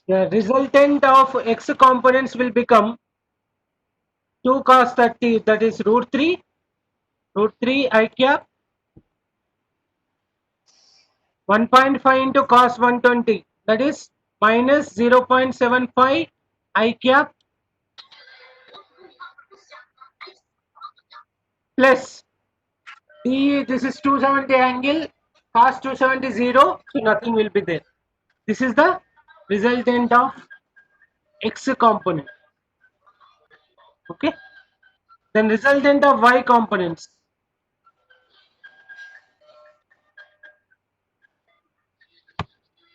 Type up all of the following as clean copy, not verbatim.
The resultant of x components will become 2 cos 30, that is root 3 I cap 1.5 into cos 120, that is minus 0.75 I cap plus this is 270 angle, cos 270 0, so nothing will be there. This is the resultant of x component. Okay. Then resultant of y components.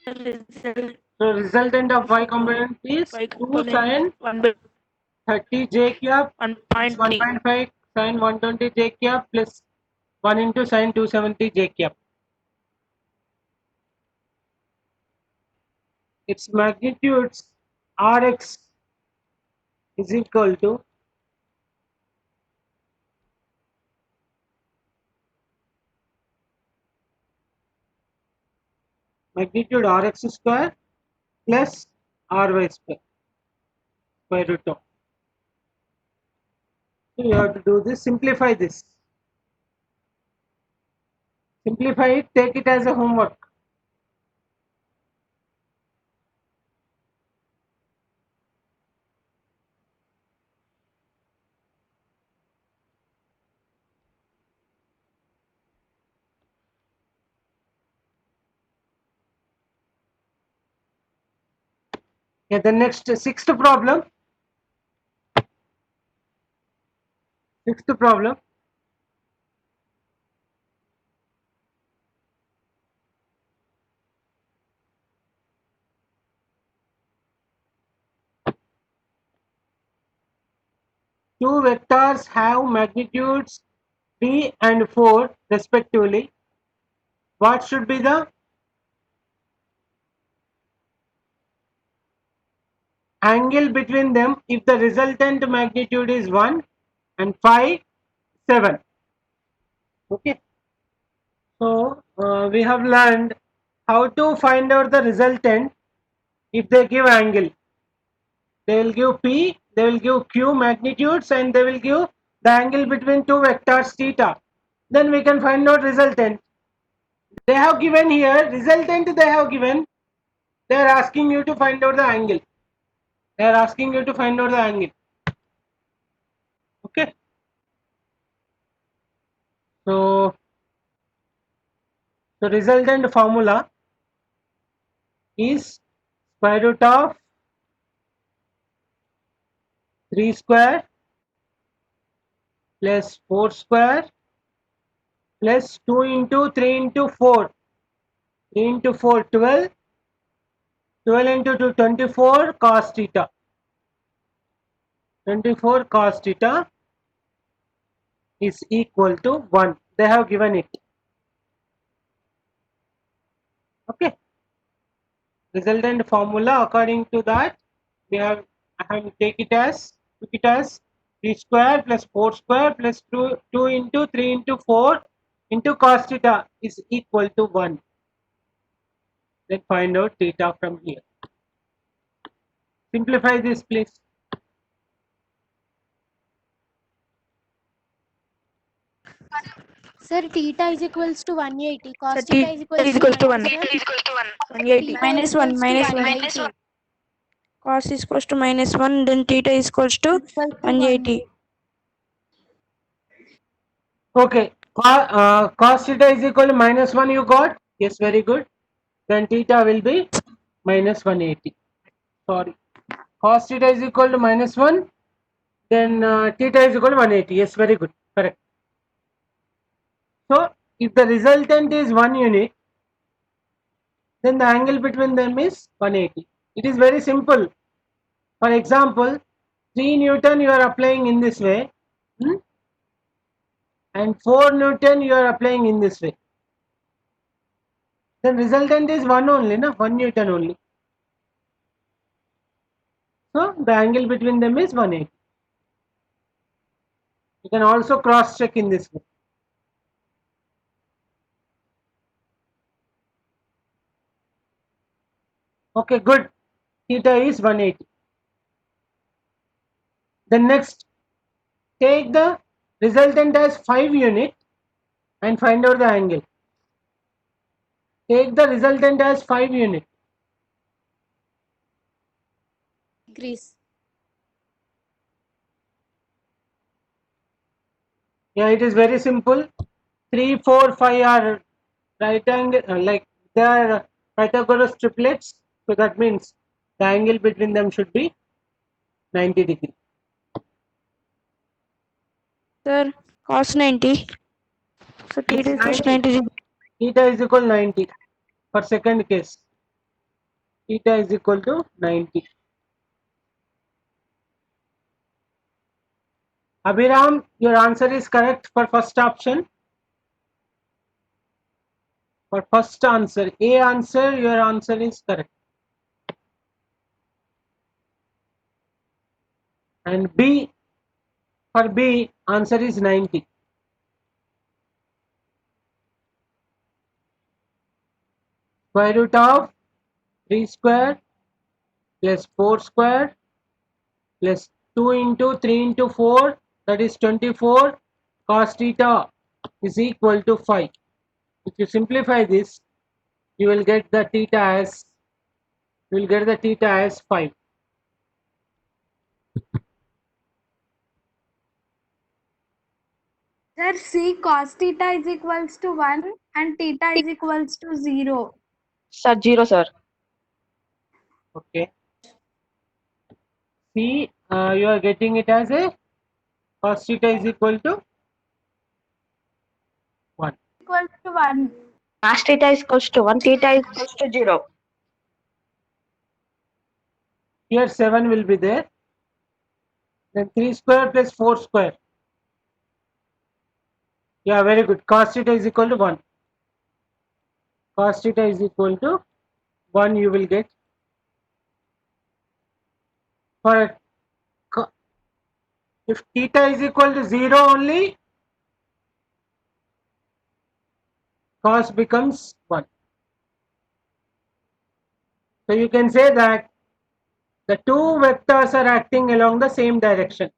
So resultant of y component is 2 sin 30 j cap plus 1.5 sin 120 j cap plus 1 into sin 270 j cap. Its magnitudes Rx is equal to magnitude Rx square plus Ry square, square root of. So you have to do this, simplify this. Simplify it, take it as a homework. Yeah, the next sixth problem. Sixth problem. Two vectors have magnitudes 3 and 4 respectively. What should be the angle between them if the resultant magnitude is 1 and 5, 7? Okay. So we have learned how to find out the resultant if they give angle. They will give P, they will give Q magnitudes, and they will give the angle between two vectors theta. Then we can find out resultant. They have given here resultant, they have given, they are asking you to find out the angle. They are asking you to find out the angle. Okay. So the resultant formula is square root of 3 square plus 4 square plus 2 into 3 into 4. 3 into 4, 12. 12 into 2, 24 cos theta. 24 cos theta is equal to 1. They have given it. Okay. Resultant formula, according to that, we have, I have took it as 3 square plus 4 square plus 2 into 3 into 4 into cos theta is equal to 1. Then find out theta from here. Simplify this, please. Sir, theta is equals to 180. Cos Sir, theta is equals to 1. one. Sir, 180. theta is equals to 180. Cos is equals to -1, then theta is equals to Equals to 180. Okay. Cos theta is equal to -1 you got? Yes, very good. Then theta will be minus 180. Sorry. Cos theta is equal to -1. Then theta is equal to 180. Yes, very good. Correct. So if the resultant is 1 unit, then the angle between them is 180. It is very simple. For example, 3 Newton you are applying in this way, and 4 Newton you are applying in this way. Then resultant is 1 only, no? 1 Newton only. So the angle between them is 180. You can also cross check in this way. Okay, good. theta is 180. Then next, take the resultant as 5 unit and find out the angle. Take the resultant as 5 unit. Degrees. Yeah, it is very simple. 3, 4, 5 are right angle, like they are Pythagoras triplets. So that means the angle between them should be 90 degree. Sir, cos 90. So It's theta is equals to 90. 90 degree. Theta is equal 90 for second case. Theta is equal to 90. Abhiram, your answer is correct for first option. For first answer, A answer, your answer is correct. And B, for B, answer is 90. Square root of 3 square plus 4 square plus 2 into 3 into 4, that is 24, cos theta is equal to 5. If you simplify this, you will get the theta as 5. Sir, see cos theta is equals to 1 and theta is equals to 0. Sir, 0, sir. Okay. See, you are getting it as a cos theta is equal to 1. Equals to 1. Cos theta is equals to 1, theta is equals to 0. Here 7 will be there. Then 3 square plus 4 square. Yeah, very good. Cos theta is equal to 1. Cos theta is equal to 1 you will get. For if theta is equal to 0 only, cos becomes 1. So you can say that the two vectors are acting along the same direction.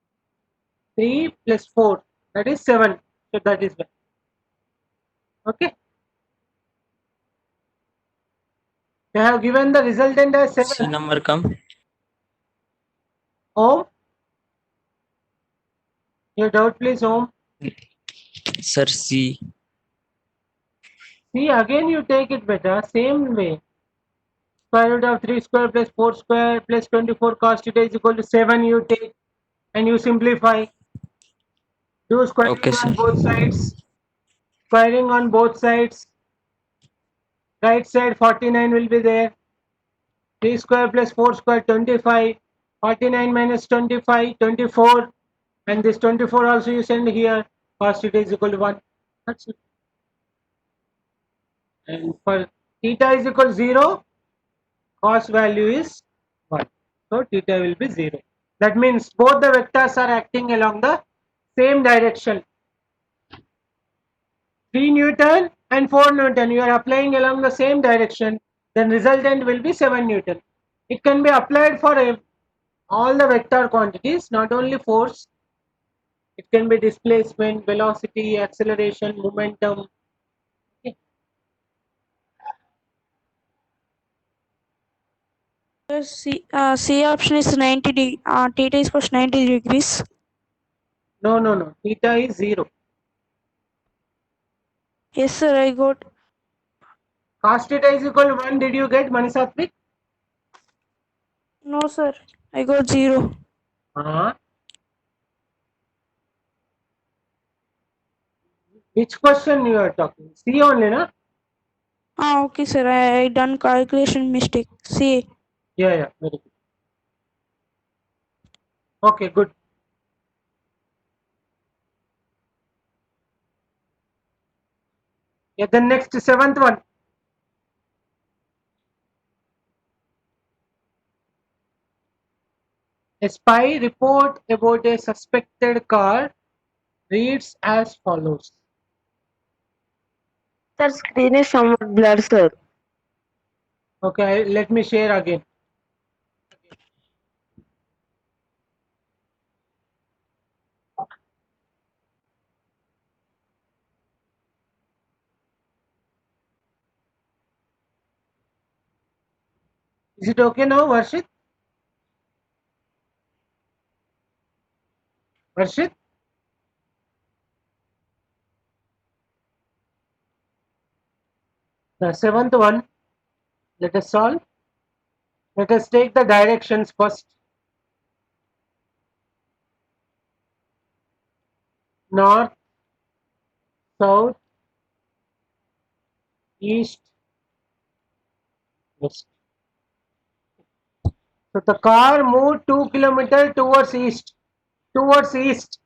3 plus 4, that is 7. So that is 1. Okay. They have given the resultant as C 7. number come. Ohm. Your doubt please, Ohm. Sir, C. See, again you take it better, same way. Square root of 3 square plus 4 square plus 24 cos theta is equal to 7 you take and you simplify. Do squaring Okay, sir. on both sides. Squaring on both sides. Right side 49 will be there. 3 square plus 4 square 25. 49 minus 25, 24. And this 24 also you send here. Cos theta is equal to 1. That's it. And for theta is equal to 0, cos value is 1. So theta will be 0. That means both the vectors are acting along the same direction. 3 Newton and 4 Newton, you are applying along the same direction, then resultant will be 7 Newton. It can be applied for all the vector quantities, not only force. It can be displacement, velocity, acceleration, momentum. Okay. Sir, C option is 90 degree. Theta is equals to 90 degrees. No. Theta is 0. Yes, sir, I got. Cos theta is equal to 1. Did you get, Manisatwik? No, sir, I got 0. Which question you are talking? C only, na? Okay, sir, I done calculation mistake. C. Yeah, very good. Okay, good. Yeah, then next 7th one. A spy report about a suspected car reads as follows. Sir, screen is somewhat blurred, sir. Okay, let me share again. Is it okay now, Varshit? Varshit? The seventh one, let us solve. Let us take the directions first. North, south, east, west. So the car moved 2 kilometers towards east. Towards east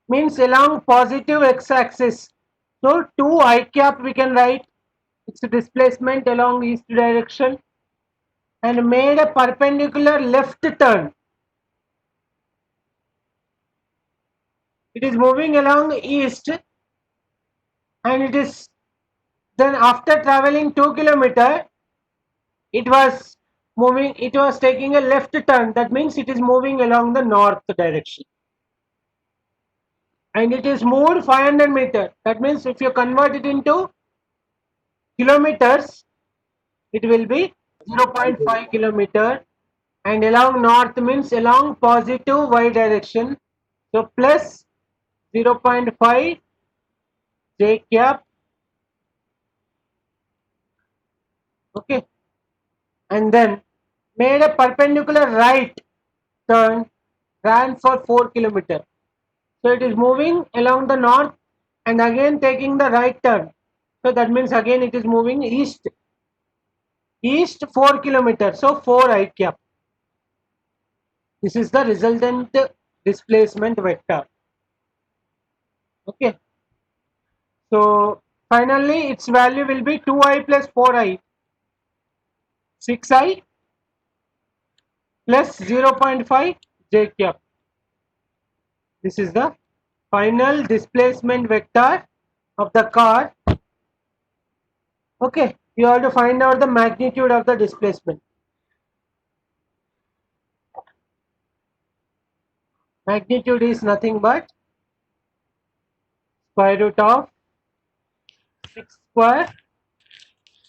means along positive x-axis. So 2 I cap we can write. It's a displacement along east direction and made a perpendicular left turn. It is moving along east and it is then after traveling 2 kilometers it was taking a left turn. That means it is moving along the north direction. And it is moved 500 meters. That means if you convert it into kilometers, it will be 0.5 kilometer. And along north means along positive y direction. So plus 0.5 j cap. Okay. And then made a perpendicular right turn, ran for 4 kilometers. So it is moving along the north and again taking the right turn. So that means again it is moving east. East 4 kilometers. So 4 I cap. This is the resultant displacement vector. Okay. So finally its value will be 2i plus 4i. 6i plus 0.5 j cap. This is the final displacement vector of the car. Okay, you have to find out the magnitude of the displacement. Magnitude is nothing but square root of 6 square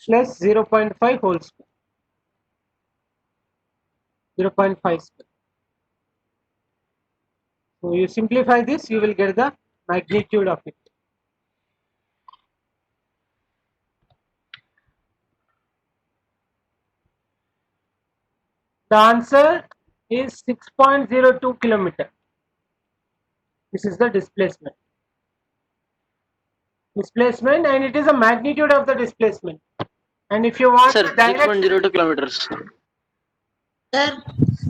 plus 0.5 whole square. 0.5 square. So you simplify this, you will get the magnitude of it. The answer is 6.02 kilometer. This is the displacement. Displacement, and it is a magnitude of the displacement. And if you want Sir, the direction, 6.02 kilometers. Sir,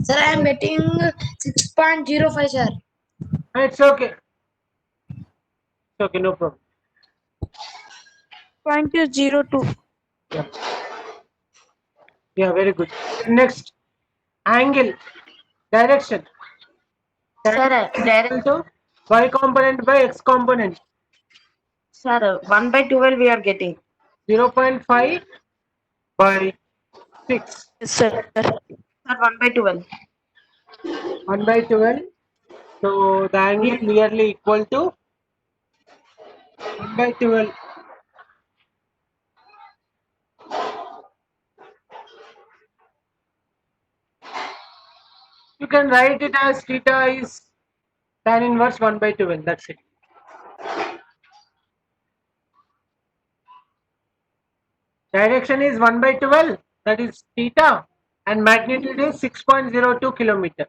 I am getting 6.05, sir. it's okay. It's okay, no problem. 0.02. Yeah. Yeah, very good. Next, angle, direction. Sir, Equal to y component by x component. sir, 1 by 12 we are getting. 0.5 by 6. Yes, sir. Sir, 1 by 12. 1 by 12. So the angle nearly equal to 1 by 12. You can write it as theta is tan inverse 1 by 12. That's it. Direction is 1 by 12. That is theta. And magnitude is 6.02 kilometer.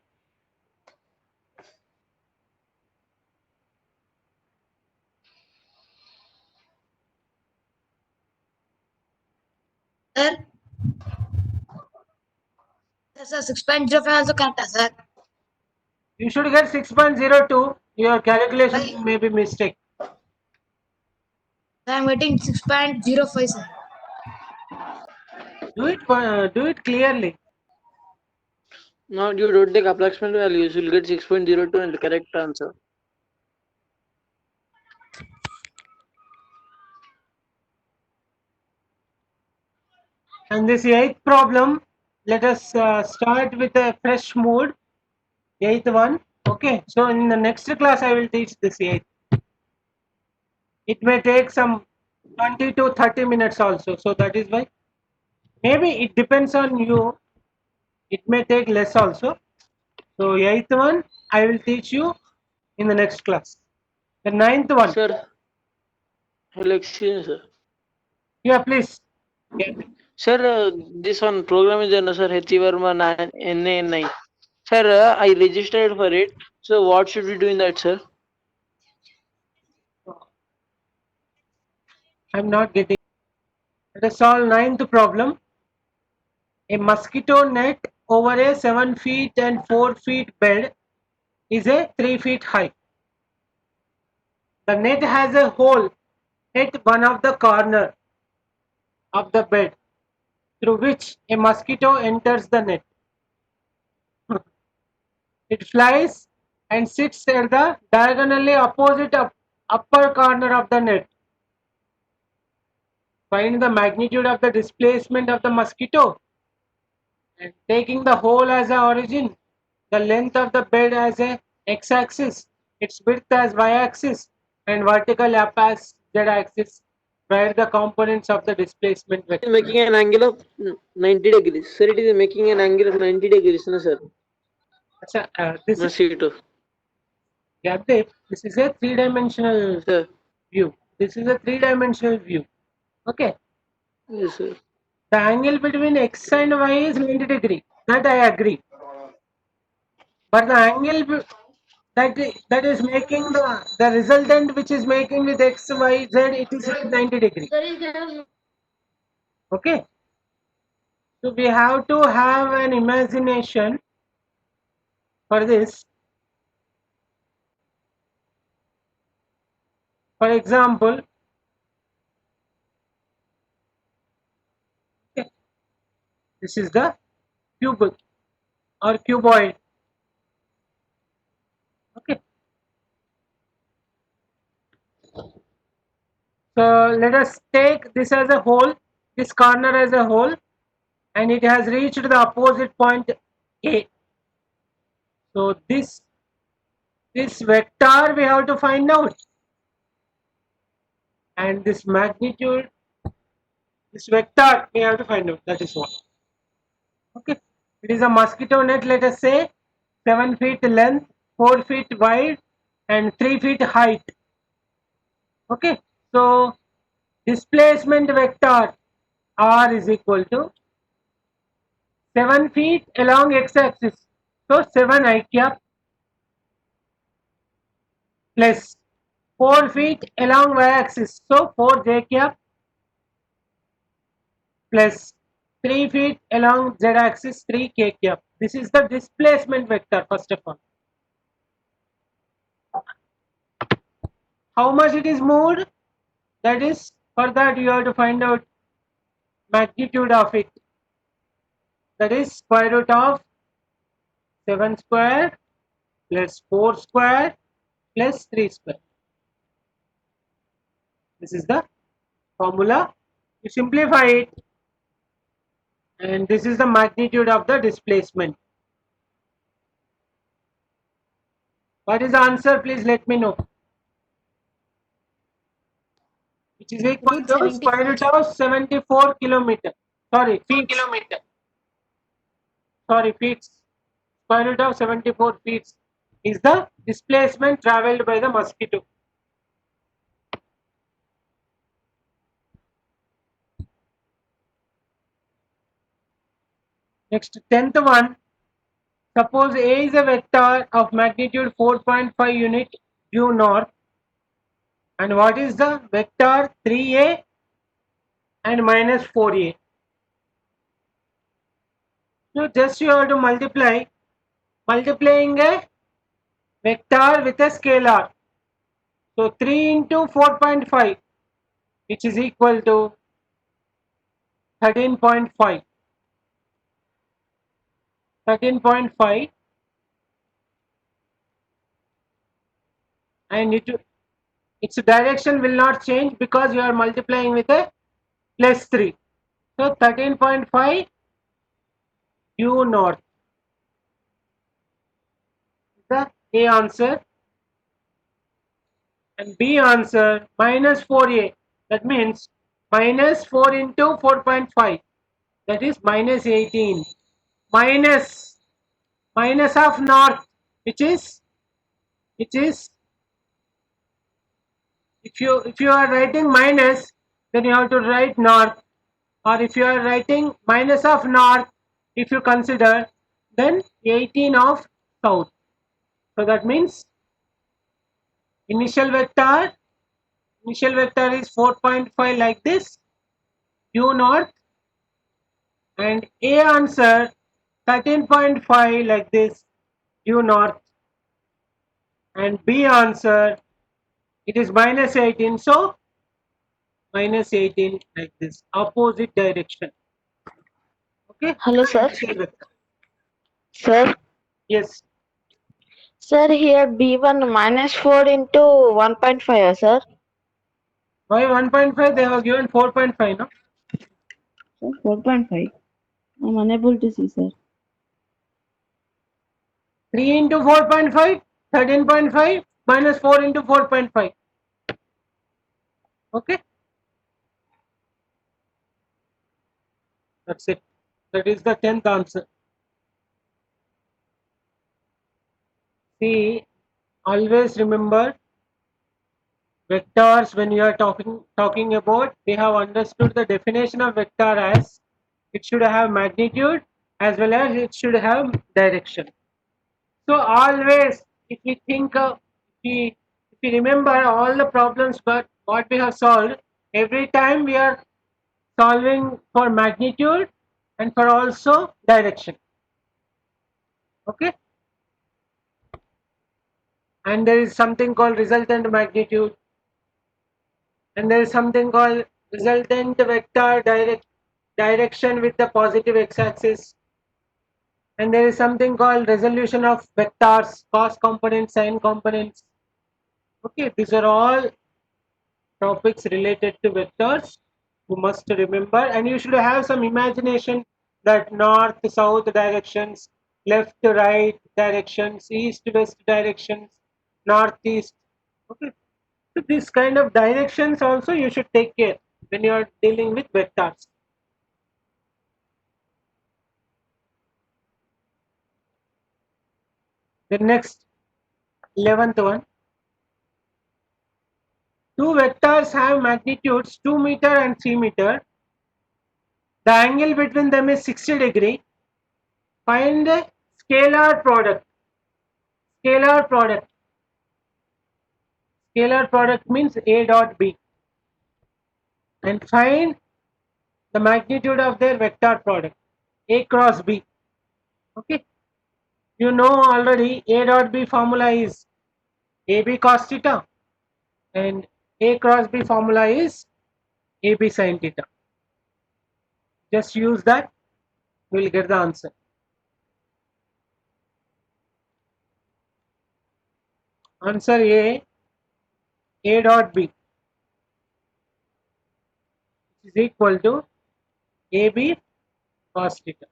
Sir, sir, 6.05 also correct, sir. You should get 6.02. Your calculation may be mistake. Sir, I am getting 6.05, sir. Do it clearly. No, you don't take approximate values. You'll get 6.02 and the correct answer. And this eighth problem, let us start with a fresh mode. Eighth one. Okay. So in the next class, I will teach this eighth. It may take some 20 to 30 minutes also. So that is why. Maybe it depends on you. It may take less also. So 8th one I will teach you in the next class. The 9th one. Sir, hello, excuse me, sir. Yeah, please. Yeah. Sir, this one program is done, sir. H. Verma NA9. Sir, I registered for it. So what should we do in that, sir? I'm not getting. Let us solve 9th problem. A mosquito net over a 7 feet and 4 feet bed is a 3 feet high. The net has a hole at one of the corner of the bed through which a mosquito enters the net. It flies and sits at the diagonally opposite upper corner of the net. Find the magnitude of the displacement of the mosquito, and taking the hole as a origin, the length of the bed as a x-axis, its width as y-axis, and vertical up as z-axis. Write the components of the displacement It vector. is making an angle of 90 degrees. Sir, it is making an angle of 90 degrees, no, sir. This is Mosquito. this is a three-dimensional Sir. view. This is a three-dimensional view. Okay. Yes, sir. The angle between x and y is 90 degree. That I agree. But the angle that is making the resultant which is making with x, y, z, it is at 90 degree. Okay. So we have to have an imagination for this. For example, okay, this is the cubic or cuboid. Okay. So let us take this as a whole, this corner as a whole, and it has reached the opposite point A. So this vector we have to find out, and this magnitude, this vector we have to find out. That is what. Okay, it is a mosquito net. Let us say 7 feet length, 4 feet wide, and 3 feet height. Okay, so displacement vector R is equal to 7 feet along x-axis. So 7 I cap plus 4 feet along y-axis. So 4 j cap plus 3 feet along z-axis, 3 k cap. This is the displacement vector first of all. How much it is moved? That is, for that you have to find out magnitude of it. That is square root of 7 square plus 4 square plus 3 square. This is the formula. You simplify it, and this is the magnitude of the displacement. What is the answer? Please let me know. Which is equal to square root of 74 kilometer. Sorry, feet. Sorry, feet. Square root of 74 feet is the displacement travelled by the mosquito. Next, 10th one. Suppose A is a vector of magnitude 4.5 unit due north, and what is the vector 3A and minus 4A. So just you have to multiplying a vector with a scalar. So 3 into 4.5, which is equal to 13.5. 13.5, and its direction will not change because you are multiplying with a plus 3. So 13.5 due north. The A answer, and B answer minus 4A. That means minus 4 into 4.5, that is minus 18. minus of north, which is if you are writing minus, then you have to write north, or if you are writing minus of north, if you consider, then 18 of south. So that means initial vector is 4.5 like this, due north, and A answer 13.5 like this, due north, and B answer it is minus 18, so minus 18 like this, opposite direction. Okay. Hello, sir. Initial vector. Sir, Yes. sir, here B1 minus 4 into 1.5, sir. Why 1.5? They have given 4.5, no? Sir, 4.5. I'm unable to see, sir. 3 into 4.5, 13.5 minus 4 into 4.5. Okay. That's it. That is the 10th answer. See, always remember vectors when you are talking about, they have understood the definition of vector as it should have magnitude as well as it should have direction. So always, if we think if we remember all the problems but what we have solved, every time we are solving for magnitude and for also direction. Okay. And there is something called resultant magnitude, and there is something called resultant vector direction with the positive x-axis, and there is something called resolution of vectors, cos components, sin components. Okay, these are all topics related to vectors you must remember, and you should have some imagination that north south directions, left to right directions, east west directions, northeast. Okay, so this kind of directions also you should take care when you are dealing with vectors. The next 11th one, two vectors have magnitudes 2 meter and 3 meter. The angle between them is 60 degree. Find the scalar product. Scalar product. Scalar product means A dot B. And find the magnitude of their vector product. A cross B. Okay. You know already A dot B formula is AB cos theta. And A cross B formula is AB sin theta. Just use that. You will get the answer. Answer A dot B is equal to AB cos theta.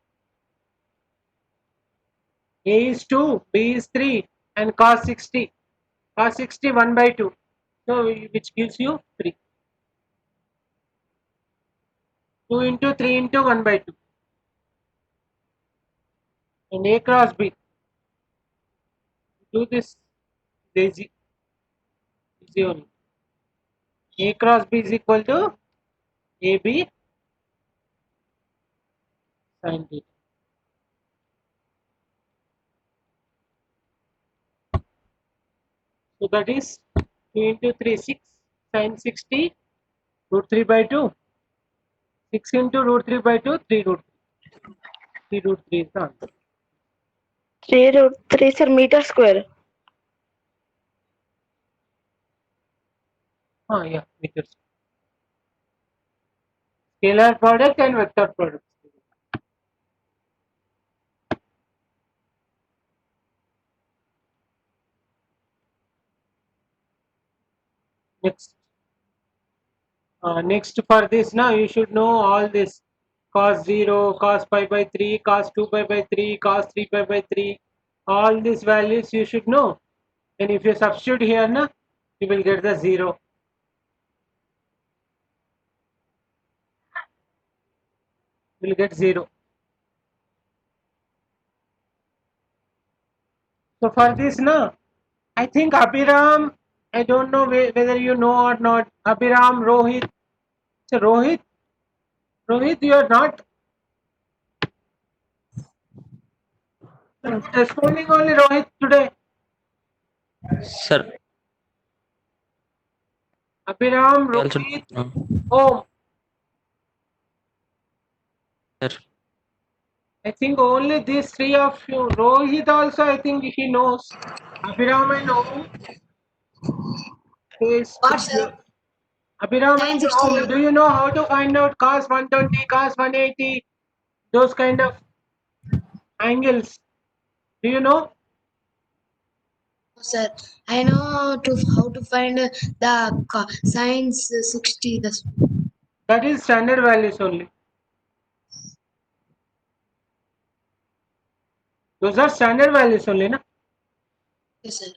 A is 2, B is 3, and cos 60. Cos 60 1 by 2. So which gives you 3. 2 into 3 into 1 by 2. And A cross B. Do this easy only. A cross B is equal to AB sin theta. So that is 2 into 3, 6 sin 60 root 3 by 2. 6 into root 3 by 2, 3 root 3. 3 root 3 is the answer. 3 root 3, sir, meter square. Yeah, meters. Scalar product and vector product. Next. Next for this now you should know all this cos 0, cos pi by 3, cos 2 pi by 3, cos 3 pi by 3, all these values you should know. And if you substitute here na, you will get the 0. You will get 0. So for this, na, I think Abhiram, I don't know whether you know or not. Abhiram, Rohit. So Rohit, you are not responding only Rohit today. Sir, Abhiram, I also Rohit, no. Om. Sir, I think only these three of you. Rohit also, I think he knows. Abhiram and Om is What, sir? Abhiram Sin and 60. Om. Do you know how to find out cos 120, cos 180, those kind of angles? Do you know? Sir, I know to how to find the science 60. That is standard values only. Those are standard values only, na? Yes, sir.